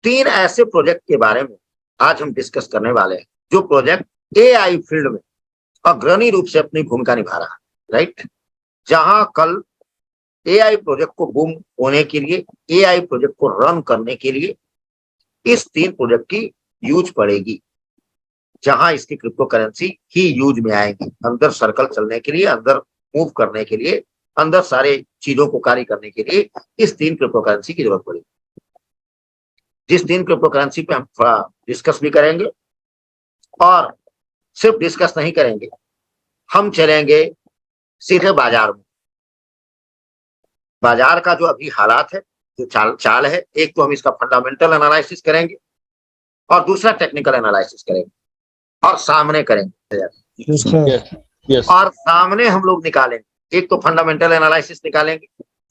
तीन ऐसे प्रोजेक्ट के बारे में आज हम डिस्कस करने वाले हैं जो प्रोजेक्ट एआई फील्ड में अग्रणी रूप से अपनी भूमिका निभा रहा है, राइट। जहां कल एआई प्रोजेक्ट को बूम होने के लिए, एआई प्रोजेक्ट को रन करने के लिए इस तीन प्रोजेक्ट की यूज पड़ेगी, जहां इसकी क्रिप्टो करेंसी ही यूज में आएगी, अंदर सर्कल चलने के लिए, अंदर मूव करने के लिए, अंदर सारे चीजों को कार्य करने के लिए इस तीन क्रिप्टो करेंसी की जरूरत पड़ेगी। जिस तीन क्रिप्टो करेंसी पे हम थोड़ा डिस्कस भी करेंगे और सिर्फ डिस्कस नहीं करेंगे, हम चलेंगे सीधे बाजार में। बाजार का जो अभी हालात है, जो चाल है, एक तो हम इसका फंडामेंटल एनालिसिस करेंगे और दूसरा टेक्निकल एनालिसिस करेंगे और सामने करेंगे। yes. और सामने हम लोग निकालेंगे, एक तो फंडामेंटल एनालिसिस निकालेंगे,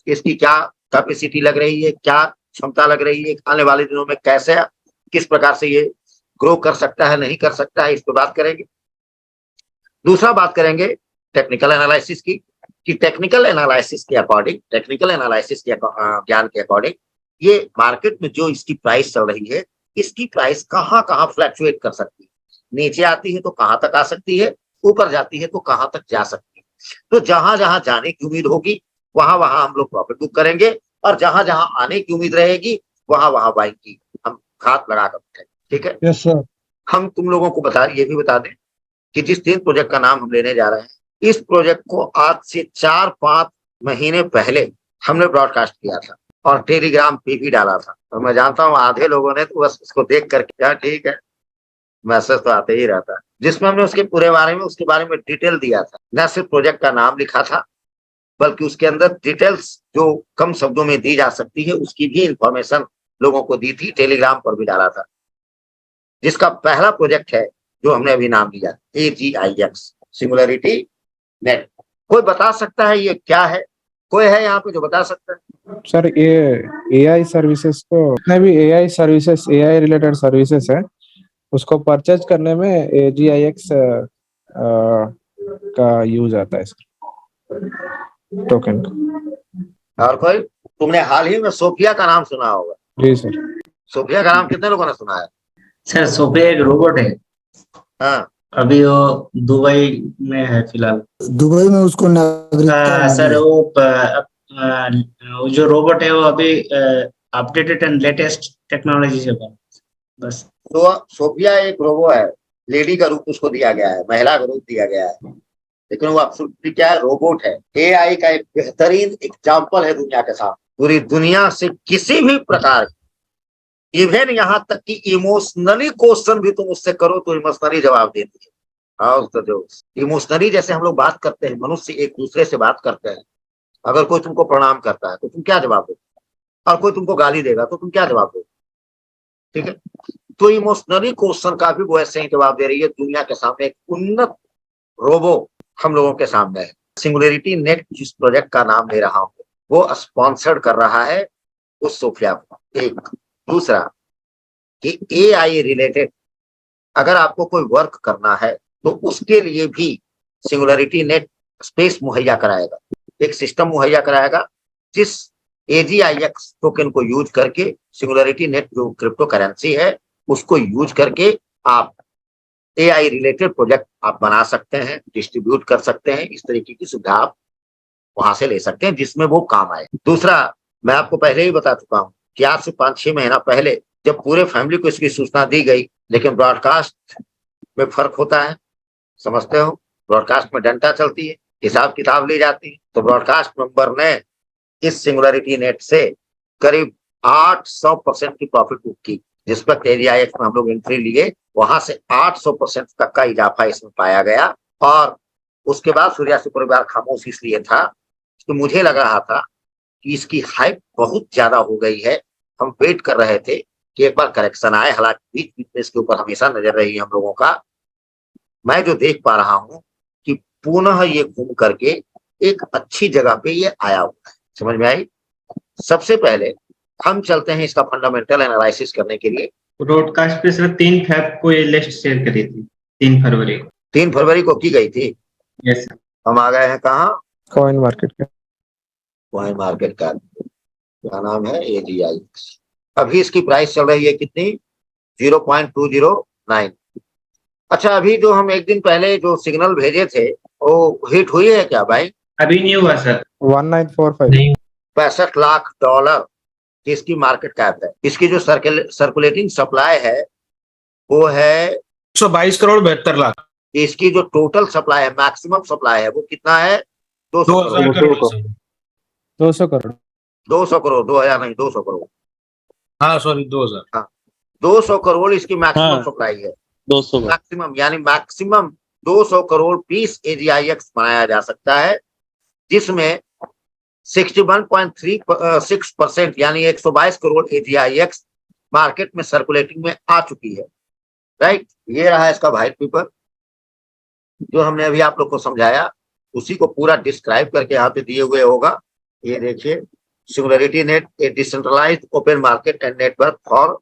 इसकी क्या कैपेसिटी लग रही है, क्या क्षमता लग रही है, आने वाले दिनों में कैसे, किस प्रकार से ये ग्रो कर सकता है, नहीं कर सकता है, इस पर बात करेंगे। दूसरा बात करेंगे टेक्निकल एनालिसिस की, कि टेक्निकल एनालिसिस के अकॉर्डिंग, टेक्निकल एनालिसिस के ज्ञान के अकॉर्डिंग ये मार्केट में जो इसकी प्राइस चल रही है, इसकी प्राइस कहाँ कहाँ फ्लक्चुएट कर सकती है, नीचे आती है तो कहाँ तक आ सकती है, ऊपर जाती है तो कहाँ तक जा सकती है। तो जहां जहां जाने की उम्मीद होगी वहां वहां हम लोग प्रॉफिट बुक करेंगे, और जहां जहां आने की उम्मीद रहेगी वहां वहां बाइंग की हम हाथ लगा कर बैठेंगे। ठीक है, यस सर। हम तुम लोगों को ये भी बता दें कि जिस तीन प्रोजेक्ट का नाम हम लेने जा रहे हैं, इस प्रोजेक्ट को आज से 4-5 महीने पहले हमने ब्रॉडकास्ट किया था और टेलीग्राम पे भी डाला था। और मैं जानता हूँ आधे लोगों ने तो बस उसको देख करके क्या ठीक है, मैसेज तो आते ही रहता है, जिसमें हमने उसके पूरे बारे में, उसके बारे में डिटेल दिया था। न सिर्फ प्रोजेक्ट का नाम लिखा था, बल्कि उसके अंदर डिटेल्स जो कम शब्दों में दी जा सकती है उसकी भी इंफॉर्मेशन लोगों को दी थी, टेलीग्राम पर भी डाला था। जिसका पहला प्रोजेक्ट है जो हमने अभी नाम दिया, AGIX सिंगुलरिटी नेट। कोई बता सकता है ये क्या है? कोई है यहाँ पे जो बता सकता है? सर ये एआई सर्विसेज को, जितने भी AI services, AI related services है, उसको परचेज करने में AGIX का यूज आता है सर, टोकन। और कोई? तुमने हाल ही में सोफिया का नाम सुना होगा। जी सर। सोफिया का नाम कितने लोगों ने सुना है? सर सोफिया एक रोबोट है। हाँ, अभी वो दुबई में है फिलहाल। दुबई में उसको नागरिकता सर मिली है। वो जो रोबोट है वो अभी अपडेटेड एंड लेटेस्ट टेक्नोलॉजी से बना, बस। तो सोफिया एक रोबो है, लेडी का रूप उसको दिया गया है, महिला का रूप दिया गया है, लेकिन वो एब्सोल्युटली क्या है, रोबोट है। एआई का एक बेहतरीन एग्जाम्पल है दुनिया के साथ। पूरी दुनिया से किसी भी प्रकार, इवन यहाँ तक कि इमोशनली क्वेश्चन भी तुम उससे करो तो इमोशनली जवाब देती है। हाँ, तो जो इमोशनली जैसे हम लोग बात करते हैं, मनुष्य एक दूसरे से बात करते हैं, अगर कोई तुमको प्रणाम करता है तो तुम क्या जवाब दोगे, और कोई तुमको गाली देगा तो तुम क्या जवाब दोगे? ठीक है, तो इमोशनली क्वेश्चन का भी वो ऐसे ही जवाब दे रही है। दुनिया के सामने एक उन्नत रोबो हम लोगों के सामने है। सिंगुलरिटी नेट जिस प्रोजेक्ट का नाम ले रहा हूँ वो स्पॉन्सर्ड कर रहा है उस सोफिया को। एक दूसरा कि एआई रिलेटेड अगर आपको कोई वर्क करना है तो उसके लिए भी सिंगुलरिटी नेट स्पेस मुहैया कराएगा, एक सिस्टम मुहैया कराएगा जिस AGIX टोकन को यूज करके सिंगुलरिटी नेट जो क्रिप्टो करेंसी है उसको यूज करके आप एआई रिलेटेड प्रोजेक्ट आप बना सकते हैं, डिस्ट्रीब्यूट कर सकते हैं। इस तरीके की सुविधा आप वहां से ले सकते हैं जिसमें वो काम आए। दूसरा, मैं आपको पहले ही बता चुका हूं कि आज से 5-6 महीना पहले जब पूरे फैमिली को इसकी सूचना दी गई, लेकिन ब्रॉडकास्ट में फर्क होता है, समझते हो, ब्रॉडकास्ट में डंडा चलती है, हिसाब किताब ली जाती है। तो ब्रॉडकास्ट मेंबर ने इस सिंगुलरिटी नेट से करीब 800% की प्रॉफिट बुक की। जिस पर AGIX में हम लोग एंट्री लिए, वहां से 800% तक का इजाफा इसमें पाया गया। और उसके बाद सूर्यासी परिवार खामोश इसलिए था कि मुझे लग रहा था कि इसकी हाइप बहुत ज्यादा हो गई है। हम वेट कर रहे थे कि एक बार करेक्शन आए, हालांकि बीच बीच में इसके ऊपर हमेशा नजर रही है हम लोगों का। मैं जो देख पा रहा हूं कि पुनः ये घूम करके एक अच्छी जगह पे ये आया हुआ है। समझ में आई? सबसे पहले हम चलते हैं इसका फंडामेंटल एनालिसिस करने के लिए। ब्रॉडकास्ट पे सिर्फ 3 फेब को ये लिस्ट शेयर करी थी, 3 फरवरी को। 3 फरवरी को की गई थी। Yes sir. हम आ गए हैं कहाँ? कॉइन मार्केट का। कॉइन मार्केट का क्या नाम है? AGIX। अभी इसकी प्राइस चल रही है कितनी, 0.209। अच्छा, अभी जो हम एक दिन पहले जो सिग्नल भेजे थे वो हिट हुई है क्या भाई? अभी नहीं हुआ सर। 1945। नहीं। $65 लाख की इसकी मार्केट कैप है। इसकी जो सर्कुलेटिंग सप्लाई है वो है 122 करोड़ 72 लाख। इसकी जो टोटल सप्लाई है, मैक्सिमम सप्लाई है, वो कितना है? 200 करोड़। 2000 करोड़ सर। 200 करोड़। 200 करोड़, 2000 नहीं, 200 करोड़। हाँ सॉरी 2000। हाँ, 200 करोड़ इसकी मैक्सिमम हाँ। सप्लाई है। 200 का। मैक्सिमम यानी मैक्सिमम 200 करोड़ पीस AGIX बनाया जा सकता है, जिसमें 61.36% यानी 122 करोड़ AGIX मार्केट में सर्कुलेटिंग में आ चुकी है। राइट, ये रहा इसका व्हाइट पेपर जो हमने अभी आप लोग को समझाया, उसी को पूरा डिस्क्राइब करके यहाँ पे दिए हुए होगा। ये देखिए, singularity net a decentralised open market and network for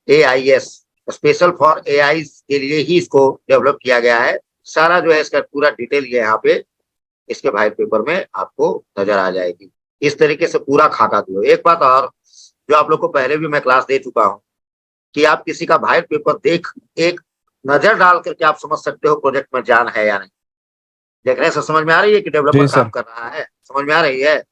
AIS, special for AI के लिए ही इसको डेवलप किया गया है। सारा जो है इसका पूरा डिटेल ये यहाँ पे इसके व्हाइट पेपर में आपको नजर आ जाएगी। इस तरीके से पूरा खाका दियो। एक बात और, जो आप लोग को पहले भी मैं क्लास दे चुका हूँ, कि आप किसी का व्हाइट पेपर देख एक नजर डाल करके आप समझ सकते हो प्रोजेक्ट में जान है या नहीं। देखने से समझ में आ रही है कि डेवलपर काम कर रहा है, समझ में आ रही है,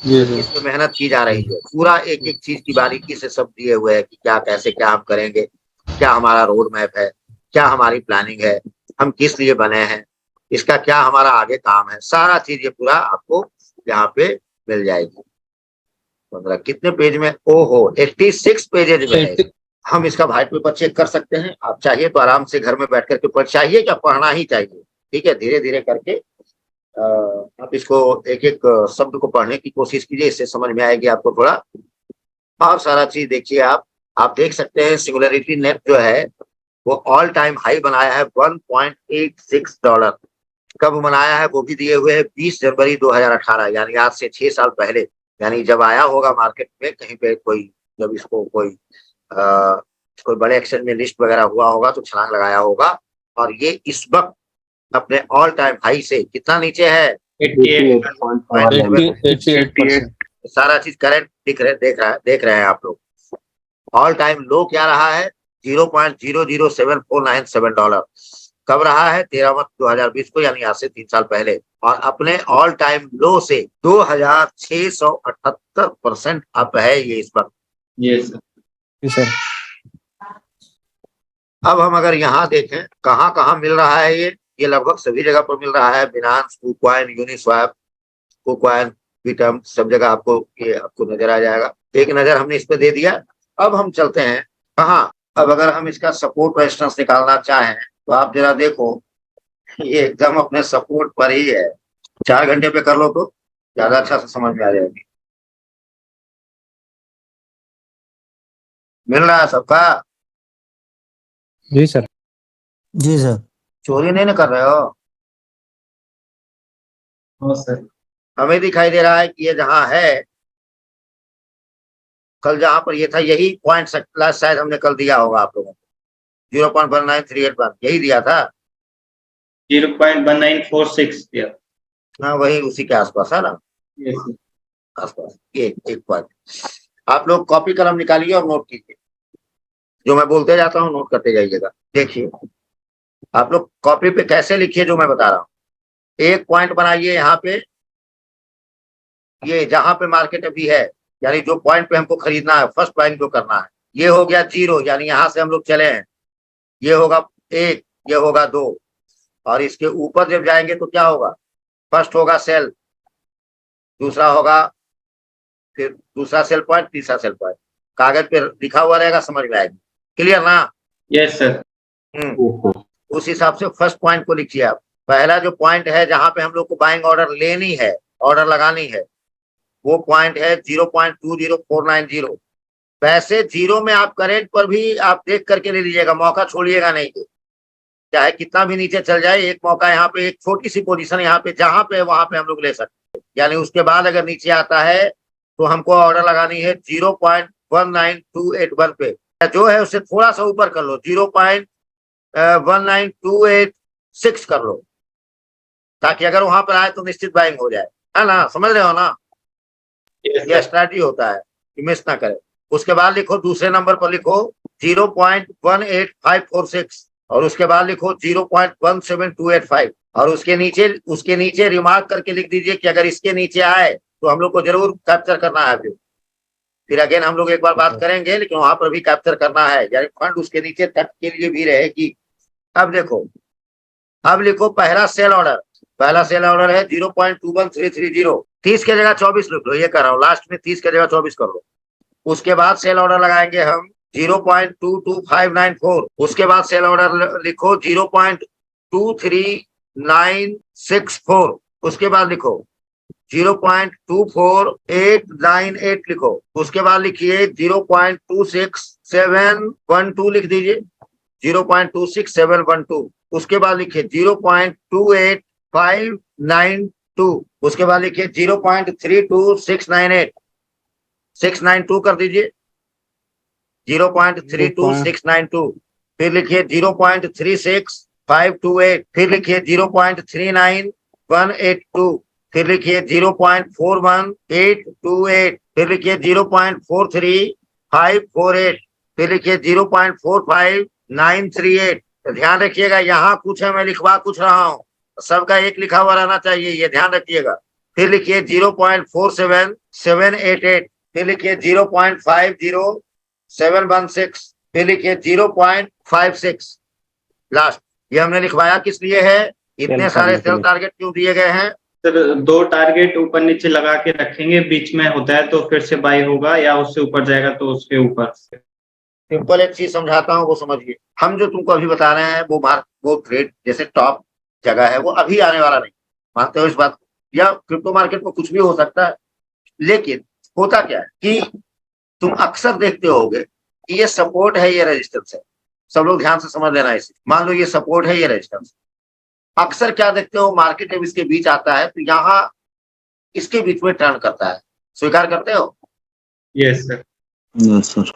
इसमें मेहनत की जा रही है। पूरा एक एक चीज की बारीकी से सब दिए हुए है कि क्या कैसे क्या हम करेंगे, क्या हमारा रोड मैप है, क्या हमारी प्लानिंग है, हम किस लिए बने हैं, इसका क्या हमारा आगे काम है, सारा चीज ये पूरा आपको यहाँ पे मिल जाएगी। 15 कितने पेज में, ओहो 86 पेजेज में है। हम इसका व्हाइट पेपर चेक कर सकते हैं। आप चाहिए तो आराम से घर में बैठ करके पढ़, चाहिए क्या, पढ़ना ही चाहिए। ठीक है, धीरे धीरे करके आप इसको एक एक शब्द को पढ़ने की कोशिश कीजिए, इससे समझ में आएगी आपको थोड़ा। और सारा चीज देखिए आप देख सकते हैं सिंगुलरिटी नेट जो है वो ऑल टाइम हाई बनाया है $1.86। कब बनाया है वो भी दिए हुए है, 20 जनवरी 2018, यानी आज से 6 साल पहले। यानी जब आया होगा मार्केट में कहीं पे कोई, जब इसको कोई बड़े एक्शन में लिस्ट वगैरह हुआ होगा तो छलांग लगाया होगा। और ये इस वक्त अपने ऑल टाइम हाई से कितना नीचे है, 88%। सारा चीज करंट देख रहे हैं आप लोग। ऑल टाइम लो क्या रहा है, $0.007497। कब रहा है, 13 मार्च 2020 को, यानी आज से 3 साल पहले। और अपने ऑल टाइम लो से 2678% अप है ये इस वक्त। Yes sir. अब हम अगर यहाँ देखें कहाँ कहाँ मिल रहा है ये लगभग सभी जगह पर मिल रहा है। बिनांस, KuCoin, यूनिस्वैप, KuCoin, बिटम, सब जगह आपको नजर आ जाएगा। एक नजर हमने इस पे दे दिया। अब हम चलते हैं कहाँ, अब अगर हम इसका सपोर्ट रेजिस्टेंस निकालना चाहें तो आप जरा देखो, ये एकदम अपने सपोर्ट पर ही है। 4 घंटे पे कर लो तो ज्यादा अच्छा से समझ में आ जाएगी। मिल रहा है सबका? जी सर। जी सर। चोरी नहीं ना कर रहे हो? सर। हमें दिखाई दे रहा है कि ये जहां है, कल जहां पर ये था यही पॉइंट शायद हमने कल दिया होगा आप लोगों को, 0.19381 यही दिया था। 0.1946 दिया। हाँ, वही उसी के आसपास है ना, यस आसपास। एक पॉइंट। आप लोग कॉपी कलम निकालिए और नोट कीजिए, जो मैं बोलते जाता हूँ नोट करते जाइएगा। देखिए आप लोग कॉपी पे कैसे लिखिए जो मैं बता रहा हूँ। एक पॉइंट बनाइए यहाँ पे, ये जहां पे मार्केट अभी है, यानी जो पॉइंट पे हमको खरीदना है, फर्स्ट बाइंग जो करना है, ये हो गया 0, यानी यहां से हम लोग चले हैं। ये होगा 1, ये होगा 2, और इसके ऊपर जब जाएंगे तो क्या होगा, फर्स्ट होगा सेल, दूसरा होगा, फिर दूसरा सेल पॉइंट, तीसरा सेल पॉइंट। कागज पे लिखा हुआ रहेगा, समझ में आएगी। क्लियर ना? Yes sir. उस हिसाब से फर्स्ट पॉइंट को लिखिए आप। पहला जो पॉइंट है जहां पे हम लोग को बाइंग ऑर्डर लेनी है, ऑर्डर लगानी है, वो पॉइंट है 0.20490। वैसे 0 में आप करेंट पर भी आप देख करके ले लीजिएगा, मौका छोड़िएगा नहीं। चाहे कितना भी नीचे चल जाए, एक मौका यहाँ पे, एक छोटी सी पोजीशन यहाँ पे जहां पे वहां पे हम लोग ले सकते हैं। यानी उसके बाद अगर नीचे आता है तो हमको ऑर्डर लगानी है 0.19281 पे, जो है उससे थोड़ा सा ऊपर कर लो, 0.19286 कर लो, ताकि अगर वहां पर आए तो निश्चित बाइंग हो जाए, है ना? समझ रहे हो ना? ये स्ट्रैटेजी होता है कि मिस ना करे। उसके बाद लिखो दूसरे नंबर पर लिखो 0.18546 और उसके बाद लिखो 0.17285 और उसके नीचे रिमार्क करके लिख दीजिए कि अगर इसके नीचे आए तो हम लोग को जरूर कैप्चर करना है। फिर अगेन हम लोग एक बार बात करेंगे, लेकिन वहां पर भी कैप्चर करना है, यानी फंड उसके नीचे तक के लिए भी रहेगी। अब देखो, अब लिखो पहला सेल ऑर्डर है 0.21330, 30 के जगह 24 लिख लो, ये कर रहा हूँ, लास्ट में 30 के जगह 24 कर लो। उसके बाद सेल ऑर्डर लगाएंगे हम 0.22594, उसके बाद सेल ऑर्डर लिखो 0.23964, उसके बाद लिखो 0.24898 लिखो, उसके बाद लिखिए 0.26712 लिख दीजिए, 0.26712, उसके बाद लिखिए 0.28592, उसके बाद लिखिए 0.32698 692 कर दीजिए, 0.32692, फिर लिखिए 0.36528, फिर लिखिए 0.39182, फिर लिखिए 0.41828, फिर लिखिए 0.43548, फिर लिखिए 0.45938। तो ध्यान रखिएगा, यहाँ कुछ है, मैं लिखवा कुछ रहा हूँ, सबका एक लिखा हुआ रहना चाहिए, ये ध्यान रखिएगा। फिर लिखिए 0.47788, फिर लिखिए 0.50716, फिर लिखिए 0.56 लास्ट। ये हमने लिखवाया किस लिए है? इतने सारे सेल टारगेट क्यों दिए गए हैं? सर 2 टारगेट ऊपर नीचे लगा के रखेंगे, बीच में होता है तो फिर से बाई होगा, या उससे ऊपर जाएगा तो उसके ऊपर। सिंपल एक चीज समझाता हूँ, वो समझिए। हम जो तुमको अभी बता रहे हैं वो ट्रेड जैसे टॉप जगह है, वो अभी आने वाला नहीं, मानते हो इस बात को? या क्रिप्टो मार्केट में कुछ भी हो सकता है, लेकिन होता क्या है कि तुम अक्सर देखते होगे कि ये सपोर्ट है, ये रेजिस्टेंस है। सब लोग ध्यान से समझ लेना इसे। मान लो ये सपोर्ट है, ये रेजिस्टेंस। अक्सर क्या देखते हो, मार्केट जब इसके बीच आता है तो यहाँ इसके बीच में टर्न करता है, स्वीकार करते हो? Yes sir. Yes sir.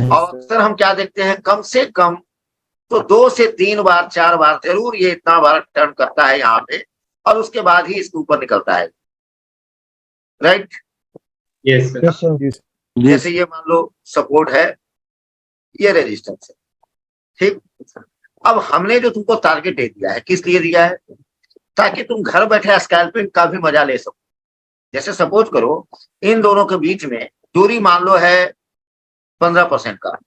और अक्सर हम क्या देखते हैं, कम से कम तो 2 से 3 बार 4 बार जरूर ये इतना बार टर्न करता है यहाँ पे, और उसके बाद ही इसके ऊपर निकलता है, राइट? Yes sir. जैसे ये मान लो सपोर्ट है, ये रेजिस्टेंस है, ठीक। अब हमने जो तुमको टारगेट दे दिया है, किस लिए दिया है? ताकि तुम घर बैठे स्कैल्पिंग का भी मजा ले सको। जैसे सपोज करो इन दोनों के बीच में दूरी मान लो है 15% का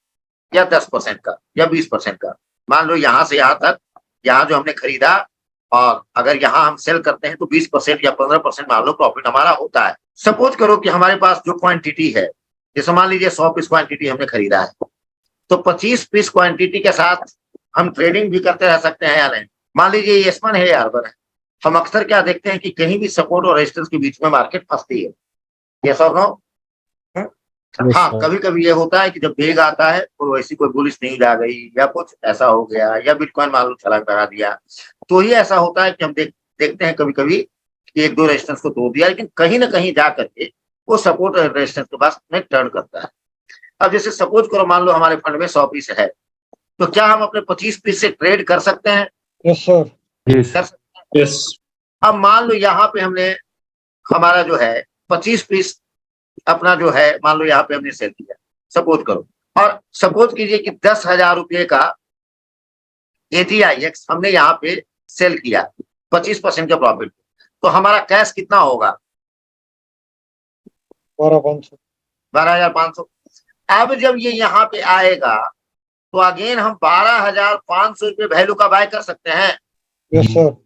या 10% का या 20% का। मान लो यहाँ से यहाँ तक, यहाँ जो हमने खरीदा, और अगर यहाँ हम सेल करते हैं तो 20% या 15% मान लो प्रॉफिट हमारा होता है। सपोज करो कि हमारे पास जो क्वांटिटी है, जैसे मान लीजिए 100 पीस क्वांटिटी हमने खरीदा है, तो 25 पीस क्वांटिटी के साथ हम ट्रेडिंग भी करते रह सकते हैं या नहीं? मान लीजिए ये S1 है या R1 है। हम अक्सर क्या देखते हैं कि कहीं भी सपोर्ट और रेजिस्टेंस के बीच में मार्केट फंसती है, यस और नो? हाँ, कभी कभी ये होता है कि जब बेग आता है तो ऐसी कोई बुलिश न्यूज आ गई या कुछ ऐसा हो गया, या बिटकॉइन मान लो छलांग लगा दिया, तो ही ऐसा होता है कि हम देखते हैं कभी कभी कि 1-2 रेजिस्टेंस को तोड़ दिया, लेकिन कहीं ना कहीं जा करके वो सपोर्ट और रेजिस्टेंस के पास में टर्न करता है। अब जैसे सपोज करो मान लो हमारे फंड में 100 पीस है, तो क्या हम अपने 25 पीस से ट्रेड कर सकते हैं? Yes sir. कर सकते हैं। यस। अब मान लो यहाँ पे हमने हमारा जो है 25 पीस अपना जो है मान लो यहाँ पे हमने सेल किया, सपोज करो, और सपोज कीजिए कि 10,000 रुपये का ATIX हमने यहाँ पे सेल किया 25% का प्रॉफिट, तो हमारा कैश कितना होगा? 12,500। अब जब ये यहाँ पे आएगा तो अगेन हम 12,500 रुपये वैल्यू का बाय कर सकते हैं। Yes sir.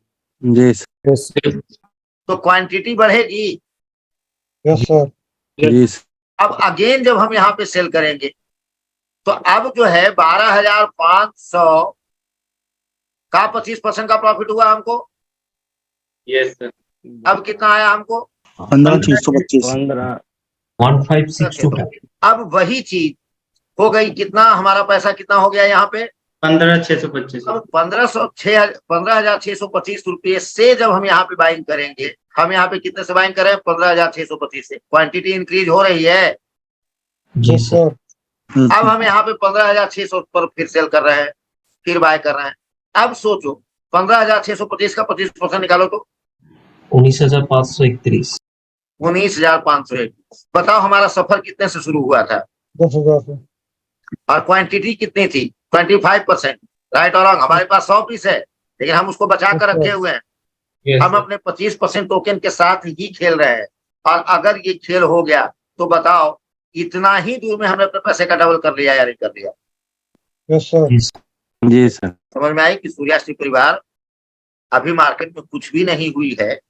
यस तो क्वांटिटी बढ़ेगी। Yes sir. यस। अब अगेन जब हम यहाँ पे सेल करेंगे तो अब जो है 12,500 का 25% का प्रॉफिट हुआ हमको। Yes sir. अब कितना आया हमको? 15,625। 15,625। अब वही चीज हो गई, कितना हमारा पैसा कितना हो गया यहाँ पे? 15,625। अब 15,625 रुपये से जब हम यहाँ पे बाइंग करेंगे, हम यहाँ पे कितने से बाइंग करें? 15,625 से। क्वांटिटी इंक्रीज हो रही है। जी सर। अब हम यहाँ पे 15,600 पर फिर सेल कर रहे हैं, फिर बाय कर रहे हैं। अब सोचो 15,625 का 25% निकालो तो 19,531। 19,501। बताओ हमारा सफर कितने से शुरू हुआ था? 10,000 और क्वांटिटी कितनी थी? 25%। राइट और रॉन्ग? हमारे पास 100 पीस है, लेकिन हम उसको बचा कर रखे हुए हैं। Yes, हम sir. अपने 25% टोकन के साथ ही खेल रहे हैं, और अगर ये खेल हो गया तो बताओ इतना ही दूर में हमने अपने पैसे का डबल कर लिया या नहीं कर लिया? Yes, sir. जी सर। समझ में आई कि सूर्याश्री परिवार अभी मार्केट में कुछ भी नहीं हुई है,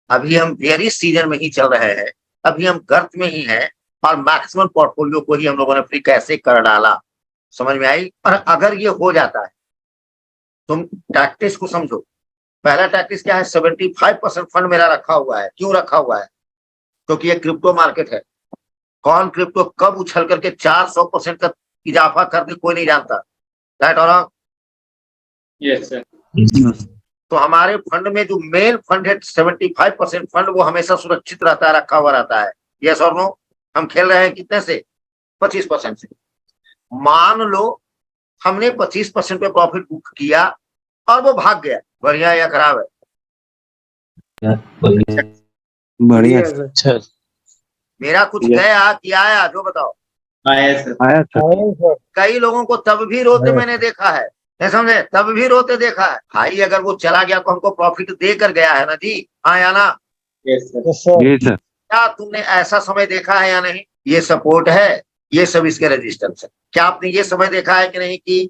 अभी हम बेयरिश सीजन में ही चल रहे हैं, अभी हम गर्त में ही हैं, और मैक्सिमम पोर्टफोलियो को ही हम लोगों ने फ्री कैसे कर डाला। समझ में आई? और अगर ये हो जाता है, तुम टैक्टिस को समझो। पहला टैक्टिस क्या है? 75% फंड मेरा रखा हुआ है। क्यों रखा हुआ है? क्योंकि ये क्रिप्टो मार्केट है। कौन क्रिप्टो कब उछल करके 400% का इजाफा कर दे कोई नहीं जानता। राइट और रॉन्ग? Yes, sir. तो हमारे फंड में जो मेन फंड है 75% फंड, वो हमेशा सुरक्षित रहता है, रखा हुआ रहता है। यस और नो? हम खेल रहे हैं कितने से? 25% से। मान लो हमने 25% पे प्रॉफिट बुक किया और वो भाग गया, बढ़िया या खराब है? बढ़िया सर। अच्छा। मेरा कुछ गया कि आया, जो बताओ? Yes, sir. आया सर। Aye, sir. कई लोगों को तब भी रोते मैंने देखा है, नहीं समझे? तब भी रोते देखा है। भाई अगर वो चला गया तो हमको प्रॉफिट दे कर गया है ना जी, हाँ या ना? Yes, sir. Yes, sir. जी सर। क्या तुमने ऐसा समय देखा है या नहीं? ये सपोर्ट है, ये सब इसके रेजिस्टेंस है। क्या आपने ये समय देखा है कि नहीं कि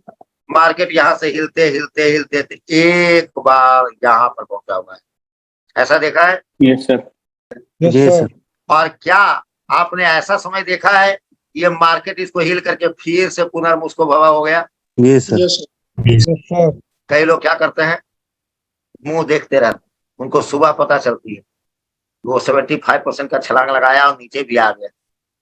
मार्केट यहाँ से हिलते हिलते हिलते एक बार यहाँ पर पहुंचा हुआ है? ऐसा देखा है? Yes, sir. Yes, जी sir. सर। और क्या आपने ऐसा समय देखा है ये मार्केट इसको हिल करके फिर से पुनर्मुस्को भवा हो गया? जी सर। Yes, sir. कई लोग क्या करते हैं, मुंह देखते रहते, उनको सुबह पता चलती है वो 75% का छलांग लगाया और नीचे भी आ गया,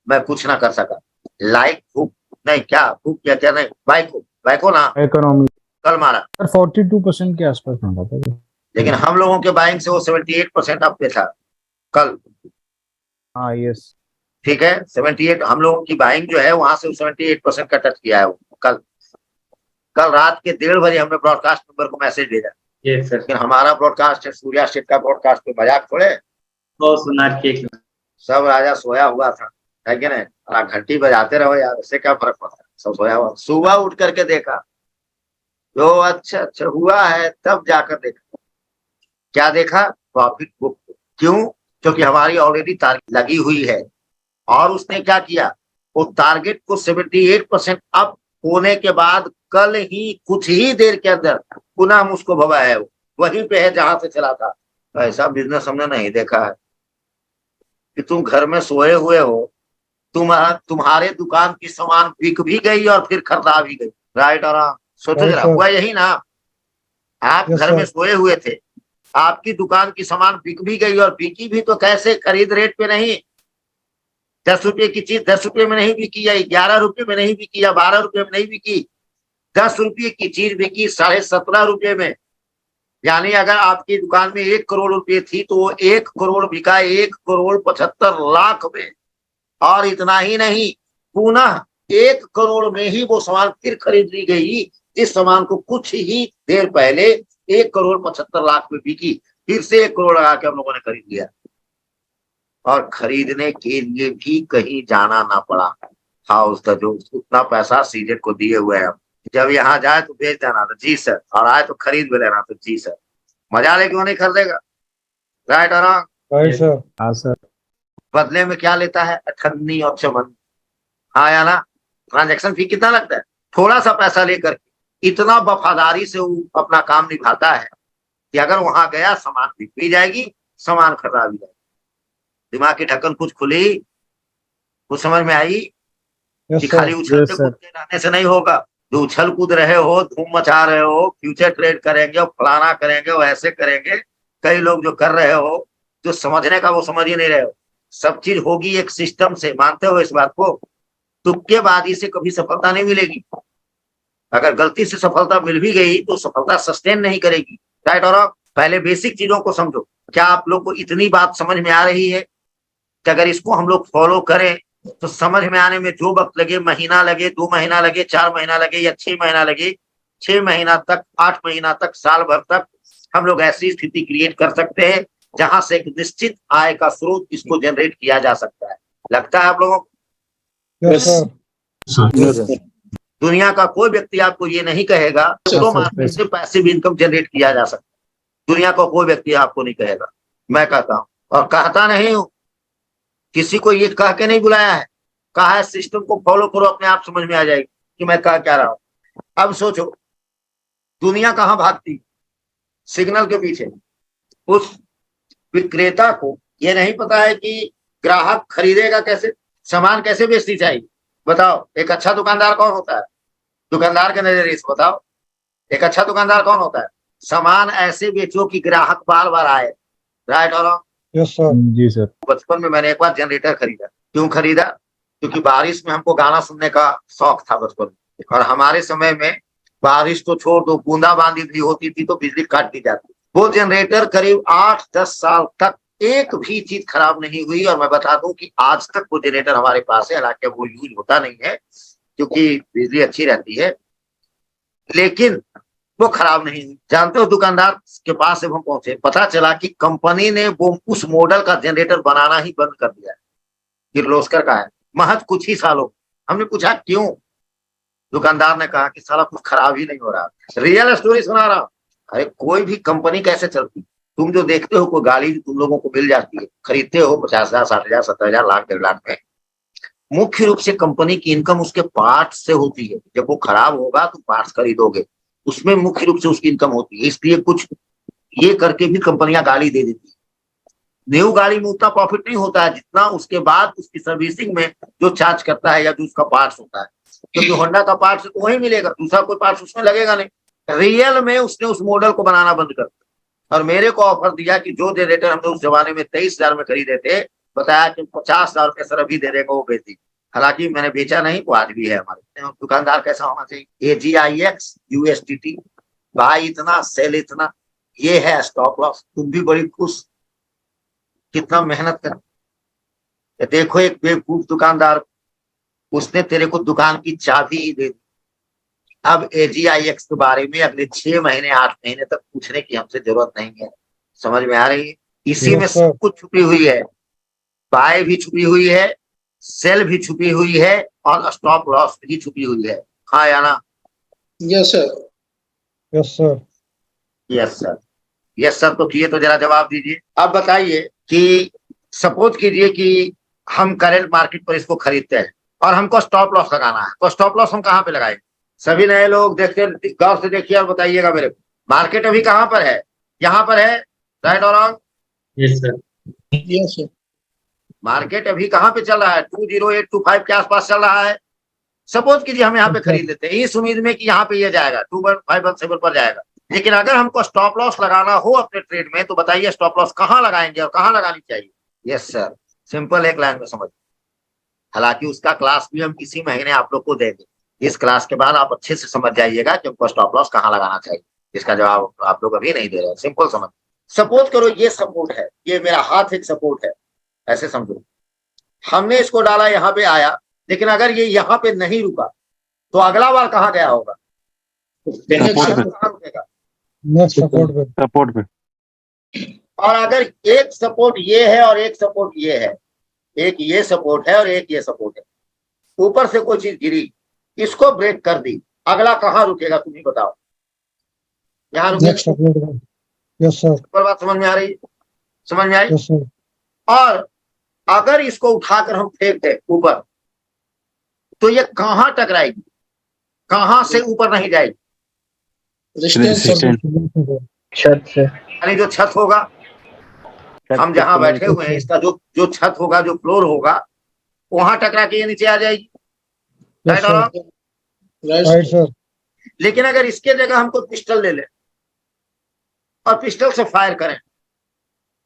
मैं कुछ ना कर सका। लाइक हुक नहीं, क्या हुक क्या नहीं, बाइको ना इकोनॉमी कल मारा, सर 42% के आसपास मारा था। लेकिन हम लोगों के बाइंग से वो 78% अप पे था कल। हाँ यस। ठीक है, 78 हम लोगों की बाइंग जो है वहां से 78% का टच किया है वो कल रात के 1:30 बजे हमने ब्रॉडकास्ट नंबर को मैसेज भेजा। Yes, sir. लेकिन हमारा ब्रॉडकास्ट है, सूर्या स्टेट का ब्रॉडकास्ट, पे मजाक थोड़े। Oh, सोनार केक. सब राजा सोया हुआ था, है कि नहीं? घंटी बजाते रहो यार, इससे क्या फर्क पड़ता है? सब सोया हुआ। सुबह उठ करके देखा तो अच्छा हुआ है, तब जाकर देखा, क्या देखा? Profit book. क्यों? क्योंकि हमारी ऑलरेडी टारगेट लगी हुई है, और उसने क्या किया, वो टारगेट को 78% अप होने के बाद कल ही कुछ ही देर के अंदर पुनः हम उसको भवा है, वहीं पे है जहां से चला था। ऐसा बिजनेस हमने नहीं देखा है कि तुम घर में सोए हुए हो, तुम्हारे दुकान की सामान बिक भी गई और फिर खरीदा भी गई। राइट और रॉन्ग? सोचो जरा, हुआ यही ना? आप Yes, घर में sir. सोए हुए थे, आपकी दुकान की सामान बिक भी गई, और बिकी भी तो कैसे? खरीद रेट पे नहीं। 10 रुपए की चीज 10 रुपए में नहीं बिकी, या 11 रुपए में नहीं बिकी, या 12 रुपए में नहीं बिकी, 10 रुपए की चीज बिकी 17.5 रुपए में। यानी अगर आपकी दुकान में 1 करोड़ रुपए थी तो वो 1 करोड़ बिका 1,75,00,000 में। और इतना ही नहीं, पुनः 1 करोड़ में ही वो सामान फिर खरीद ली गई, जिस सामान को कुछ ही देर पहले 1,75,00,000 में बिकी, फिर से 1 करोड़ लगा के हम लोगों ने खरीद लिया, और खरीदने के लिए भी कहीं जाना ना पड़ा। हाउस का जो उतना पैसा सीजेट को दिए हुए हैं, जब यहाँ जाए तो बेच देना तो जी सर, और आए तो खरीद भी लेना तो जी सर। मजा ले क्यों नहीं खरीदेगा? राइट और रॉन्ग? Right, sir. हाँ सर। बदले में क्या लेता है? अठन्नी और चमन, हाँ या ना? ट्रांजैक्शन फी कितना लगता है? थोड़ा सा पैसा लेकर इतना वफादारी से वो अपना काम निभाता है कि अगर वहां गया सामान बिक भी जाएगी, सामान खरीदा भी जाएगी। दिमाग की ढक्कन कुछ खुली, कुछ समझ में आई Yes, कि sir. खाली उछलते Yes, sir. कूदते रहने से नहीं होगा। जो उछल कूद रहे हो, धूम मचा रहे हो, फ्यूचर ट्रेड करेंगे और फलाना करेंगे और ऐसे करेंगे, कई लोग जो कर रहे हो, जो समझने का वो समझ ही नहीं रहे हो। सब चीज होगी एक सिस्टम से, मानते हो इस बात को? तुक्केबाजी से कभी सफलता नहीं मिलेगी। अगर गलती से सफलता मिल भी गई तो सफलता सस्टेन नहीं करेगी। राइट और रॉन्ग? पहले बेसिक चीजों को समझो। क्या आप लोग को इतनी बात समझ में आ रही है कि अगर इसको हम लोग फॉलो करें तो समझ में आने में जो वक्त लगे, महीना लगे, 2 महीना लगे, 4 महीना लगे, या 6 महीना लगे, 6 महीना तक, 8 महीना तक, साल भर तक हम लोग ऐसी स्थिति क्रिएट कर सकते हैं जहां से एक निश्चित आय का स्रोत इसको जनरेट किया जा सकता है। लगता है आप लोगों को? Yes, sir. दुनिया का कोई व्यक्ति आपको ये नहीं कहेगा तो मार्केट से पैसिव इनकम जनरेट किया जा सकता है। दुनिया का कोई व्यक्ति आपको नहीं कहेगा, मैं कहता हूं और कहता नहीं हूं, किसी को ये कह के नहीं बुलाया है, कहा है सिस्टम को फॉलो करो, अपने आप समझ में आ जाएगी कि मैं कह क्या रहा हूं। अब सोचो दुनिया कहां भागती, सिग्नल के पीछे। उस विक्रेता को ये नहीं पता है कि ग्राहक खरीदेगा कैसे, सामान कैसे बेचनी चाहिए। बताओ एक अच्छा दुकानदार कौन होता है, दुकानदार के नजरिए से बताओ एक अच्छा दुकानदार कौन होता है। सामान ऐसे बेचो कि ग्राहक बार बार आए, राइट और रॉन्ग। Yes, sir. जी सर। बचपन में मैंने एक बार जनरेटर खरीदा। क्यों खरीदा? क्योंकि बारिश में हमको गाना सुनने का शौक था बचपन में, और हमारे समय में बारिश तो छोड़ दो, बूंदाबांदी भी होती थी तो बिजली काट दी जाती। वो जनरेटर करीब 8-10 साल तक एक भी चीज खराब नहीं हुई, और मैं बता दूं कि आज तक वो जनरेटर हमारे पास है। हालांकि वो यूज होता नहीं है क्योंकि बिजली अच्छी रहती है, लेकिन वो खराब नहीं हुई। जानते हो दुकानदार के पास जब हम पहुंचे, पता चला कि कंपनी ने वो उस मॉडल का जनरेटर बनाना ही बंद कर दिया है, किर्लोस्कर का है, महज कुछ ही सालों। हमने पूछा क्यों, दुकानदार ने कहा कि साला कुछ खराब ही नहीं हो रहा। रियल स्टोरी सुना रहा हूं। अरे कोई भी कंपनी कैसे चलती, तुम जो देखते हो कोई गाड़ी तुम लोगों को मिल जाती है, खरीदते हो 50,000, 60,000, 70,000, लाख, 1.5 लाख में, मुख्य रूप से कंपनी की इनकम उसके पार्ट्स से होती है। जब वो खराब होगा तो पार्ट्स खरीदोगे, उसमें मुख्य रूप से उसकी इनकम होती है। इसलिए कुछ ये करके भी कंपनियां गाली दे देती है। न्यू गाड़ी में उतना प्रॉफिट नहीं होता है जितना उसके बाद उसकी सर्विसिंग में जो चार्ज करता है या जो उसका पार्ट्स होता है, क्योंकि होंडा का पार्ट्स तो वही मिलेगा, दूसरा कोई पार्ट्स उसमें लगेगा नहीं। रियल में उसने उस मॉडल को बनाना बंद कर दिया और मेरे को ऑफर दिया कि जो जनरेटर हमने उस जमाने में 23,000 में खरीदे थे, बताया कि 50,000 रुपये सर अभी दे देगा वो बेची। हालांकि मैंने बेचा नहीं, वो आज भी है हमारे। दुकानदार कैसा होना चाहिए, AGIX USDT, भाई इतना सेल इतना, ये है स्टॉप लॉस। तुम भी बड़ी खुश, कितना मेहनत कर। देखो एक बेवकूफ दुकानदार, उसने तेरे को दुकान की चाबी ही दे दी। अब AGIX के बारे में अगले 6 महीने 8 महीने तक पूछने की हमसे जरूरत नहीं है। समझ में आ रही है? इसी में सब कुछ छुपी हुई है, बाय भी छुपी हुई है, सेल भी छुपी हुई है और स्टॉप लॉस भी छुपी हुई है। हाँ या ना? Yes, sir. Yes, sir. Yes sir, yes sir तो किए तो जरा जवाब दीजिए। अब बताइए कि सपोज कीजिए कि हम करंट मार्केट पर इसको खरीदते हैं और हमको स्टॉप लॉस लगाना है, तो स्टॉप लॉस हम कहाँ पे लगाएंगे? सभी नए लोग देखते, गौर से देखिए और बताइएगा मेरे को, मार्केट अभी कहाँ पर है? यहाँ पर है, राइट और wrong? Yes sir. Yes, sir. Market अभी कहाँ पे चल रहा है? 20825 के आसपास चल रहा है। सपोज कीजिए हम यहाँ पे खरीद लेते हैं इस उम्मीद में कि यहाँ पे ये जाएगा 2517 पर जाएगा। लेकिन अगर हमको स्टॉप लॉस लगाना हो अपने ट्रेड में, तो बताइए स्टॉप लॉस कहाँ लगाएंगे और कहाँ लगानी चाहिए? यस सर, सिंपल एक लाइन में समझ। हालांकि उसका क्लास भी हम इसी महीने आप लोग को देंगे। इस क्लास के बाद आप अच्छे से समझ जाइएगा कि हमको स्टॉप लॉस कहाँ लगाना चाहिए। इसका जवाब आप लोग अभी नहीं दे रहे हैं, सिंपल समझ। सपोज करो ये सपोर्ट है, ये मेरा हाथ एक सपोर्ट है, ऐसे समझो। हमने इसको डाला, यहाँ पे आया, लेकिन अगर ये यहाँ पे नहीं रुका तो अगला बार कहाँ गया होगा? कहाँ रुकेगा? Next support पे. सपोर्ट पे। और अगर एक सपोर्ट ये है और एक सपोर्ट ये है, एक ये सपोर्ट है और एक ये सपोर्ट है, ऊपर से कोई चीज गिरी, इसको ब्रेक कर दी, अगला कहाँ रुकेगा तुम ही बताओ? यहाँ Next रुकेगा। support पे. Yes, sir. पर बात समझ में आ रही? समझ में आई? Yes, sir. और अगर इसको उठाकर हम फेंक दे ऊपर, तो ये कहाँ टकराएगी, कहाँ से ऊपर नहीं जाएगी? रेजिस्टेंस। छत से. यानी जो छत होगा, हम जहां बैठे हुए हैं, इसका जो छत होगा, जो फ्लोर होगा, वहां टकरा के ये नीचे आ जाएगी, Yes, राइट और sir. रॉन्ग? Right, sir. लेकिन अगर इसके जगह हमको पिस्टल ले ले और पिस्टल से फायर करें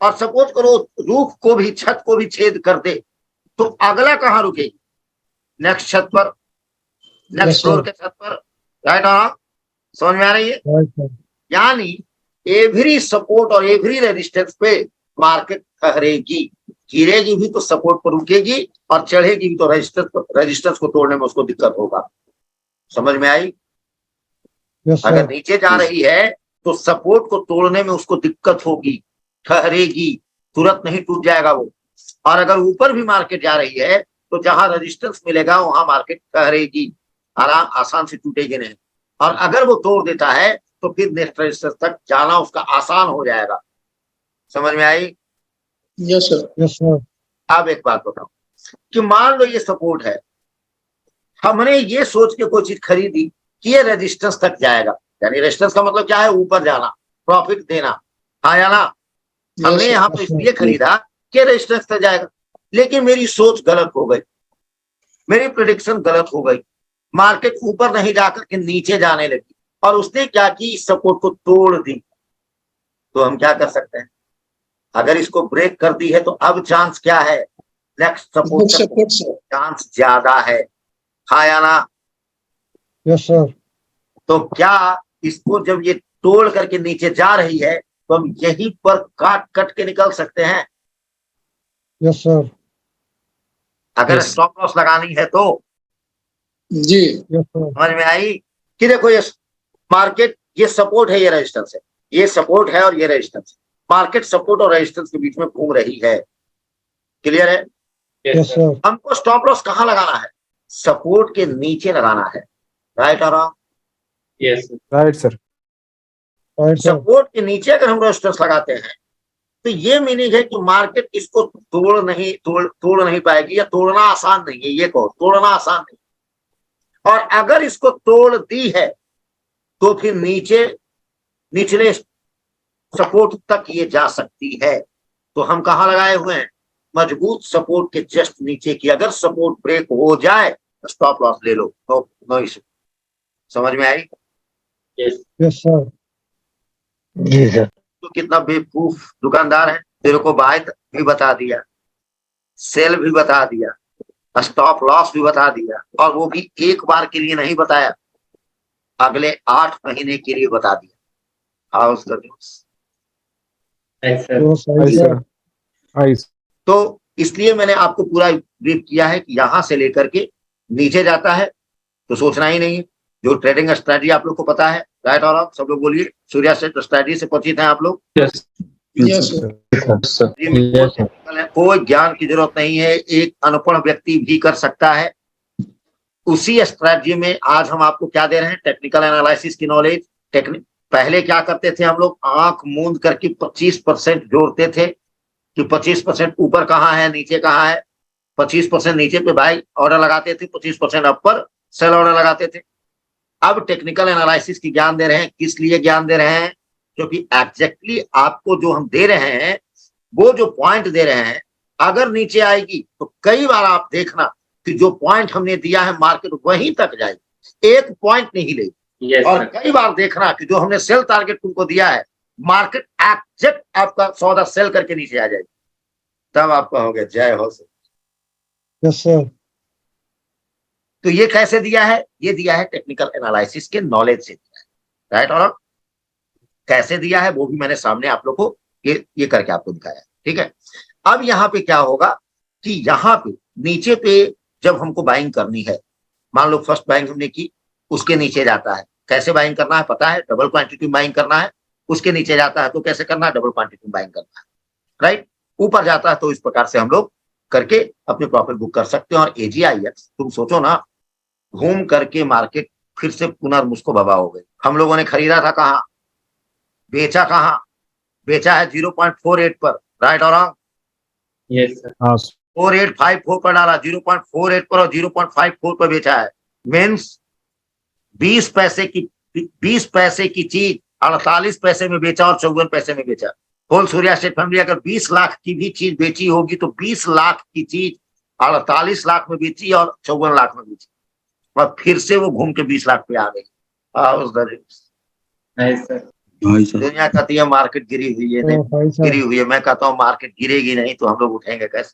और सपोज करो रूफ को भी, छत को भी छेद कर दे, तो अगला कहाँ रुकेगी? नेक्स्ट छत पर, नेक्स्ट Yes, फ्लोर sir. के छत पर, राइट और रॉन्ग? समझ में आ रही है? Right, sir. यानी एवरी सपोर्ट और एवरी रेजिस्टेंस पे मार्केट ठहरेगी। गिरेगी भी तो सपोर्ट पर रुकेगी और चढ़ेगी भी तो रेजिस्टेंस को तोड़ने में उसको दिक्कत होगा। समझ में आई? Yes, अगर sir. नीचे जा रही है तो सपोर्ट को तोड़ने में उसको दिक्कत होगी, ठहरेगी, तुरंत नहीं टूट जाएगा वो। और अगर ऊपर भी मार्केट जा रही है तो जहां रेजिस्टेंस मिलेगा वहां मार्केट करेगी, आराम आसान से टूटेगी नहीं। और अगर वो तोड़ देता है तो फिर नेक्स्ट रेजिस्टेंस तक जाना उसका आसान हो जाएगा। समझ में आई? Yes, sir. Yes, sir. अब एक बात बताओ कि मान लो ये सपोर्ट है, हमने ये सोच के कोई चीज खरीदी कि ये रेजिस्टेंस तक जाएगा, यानी रेजिस्टेंस का मतलब क्या है, ऊपर जाना, प्रॉफिट देना, हाँ या ना? हमने sir. यहाँ पे इसलिए खरीदा कि रेजिस्टेंस तक जाएगा, लेकिन मेरी सोच गलत हो गई, मेरी प्रेडिक्शन गलत हो गई, मार्केट ऊपर नहीं जाकर के नीचे जाने लगी और उसने क्या की, इस सपोर्ट को तोड़ दी। तो हम क्या कर सकते हैं? अगर इसको ब्रेक कर दी है तो अब चांस क्या है, next Good support support, sir. Chance ज्यादा है, हाँ या ना? Yes, sir. तो क्या इसको जब ये तोड़ करके नीचे जा रही है तो हम यहीं पर काट कट के निकल सकते हैं? Yes, sir. अगर Yes. स्टॉप लॉस लगानी है तो? जी. Yes, sir. समझ में आई कि देखो ये मार्केट, ये सपोर्ट है, ये रेजिस्टेंस है, ये सपोर्ट है और ये रेजिस्टेंस है। मार्केट सपोर्ट और रेजिस्टेंस के बीच में घूम रही है। क्लियर है? Yes, sir. हमको स्टॉप लॉस कहाँ लगाना है? सपोर्ट के नीचे लगाना है, राइट और wrong? Yes, sir. Right sir. Right, sir. Support के नीचे अगर हम रेजिस्टेंस लगाते हैं तो ये मीनिंग है कि मार्केट इसको तोड़ नहीं पाएगी, या तोड़ना आसान नहीं है, ये कहो तोड़ना आसान नहीं। और अगर इसको तोड़ दी है तो फिर निचले सपोर्ट तक ये जा सकती है। तो हम कहाँ लगाए हुए हैं? मजबूत सपोर्ट के जस्ट नीचे की। अगर सपोर्ट ब्रेक हो जाए तो स्टॉप लॉस ले लो, नो इशू। समझ में आई? Yes, sir. जी सर। तो कितना बेवकूफ दुकानदार है, तेरे को बाय भी बता दिया, सेल भी बता दिया, स्टॉप लॉस भी बता दिया, और वो भी एक बार के लिए नहीं बताया, अगले 8 महीने के लिए बता दिया। House the news. Yes, sir. Yes, I right, sir. Sir. आई तो इसलिए मैंने आपको पूरा ब्रीफ किया है कि यहां से लेकर के नीचे जाता है तो सोचना ही नहीं है। जो ट्रेडिंग स्ट्रेटजी आप लोग को पता है, राइट और रॉन्ग? सब लोग बोलिए, सूर्या से स्ट्रेटजी से परिचित हैं आप लोग? Yes, sir. कोई ज्ञान की जरूरत नहीं है, एक अनपढ़ व्यक्ति भी कर सकता है। उसी स्ट्रेटजी में आज हम आपको क्या दे रहे हैं? टेक्निकल एनालिसिस की नॉलेज। पहले क्या करते थे हम लोग? आंख मूंद करके 25% जोड़ते थे कि 25% ऊपर कहाँ है, नीचे कहाँ है। 25% नीचे पे बाई ऑर्डर लगाते थे, 25% अपर सेल ऑर्डर लगाते थे। अब टेक्निकल एनालिसिस की ज्ञान दे रहे हैं। किस लिए ज्ञान दे रहे हैं? क्योंकि एग्जैक्टली आपको जो हम दे रहे हैं, वो जो पॉइंट दे रहे हैं, अगर नीचे आएगी तो कई बार आप देखना कि जो पॉइंट हमने दिया है मार्केट वहीं तक जाएगी, एक पॉइंट नहीं लेगी। Yes, और sir. कई बार देखना कि जो हमने सेल टारगेट तुमको दिया है, मार्केट एग्जैक्ट आपका सौदा सेल करके नीचे आ जाएगी। तब आप कहोगे जय हो सर। Yes, sir. तो ये कैसे दिया है? ये दिया है टेक्निकल एनालिसिस के नॉलेज से दिया है, राइट? और कैसे दिया है वो भी मैंने सामने आप लोग को ये करके आपको दिखाया, ठीक है? अब यहाँ पे क्या होगा कि यहाँ पे नीचे पे जब हमको बाइंग करनी है, मान लो फर्स्ट बाइंग हमने की, उसके नीचे जाता है, कैसे बाइंग करना है पता है? डबल क्वांटिटी बाइंग करना है। उसके नीचे जाता है तो कैसे करना है? डबल क्वांटिटी बाइंग करना है, राइट? ऊपर जाता है तो इस प्रकार से हम लोग करके अपने प्रॉफिट बुक कर सकते हैं। और AGIX तुम सोचो ना, घूम करके मार्केट फिर से पुनर्मुझ को भबा हो गई। हम लोगों ने खरीदा था कहाँ, बेचा कहाँ? बेचा है 0.48 पर, राइट और रॉन्ग? Yes, sir. हाँ 4854 पर डाला, 0.48 पर और 0.54 पर बेचा है। मीन्स 20 पैसे की चीज 48 पैसे में बेचा और 54 पैसे में बेचा। होल सूर्या स्टेट फैमिली अगर 20 लाख की भी चीज बेची होगी तो 20 लाख की चीज 48 लाख में बेची और 54 लाख में बेची, और फिर से वो घूम के 20 लाख पे आ गई। Nice, sir. दुनिया कहती है मार्केट गिरी हुई है, नहीं Oh, hi, sir. गिरी हुई है। मैं कहता हूँ मार्केट गिरेगी नहीं तो हम लोग उठेंगे कैसे?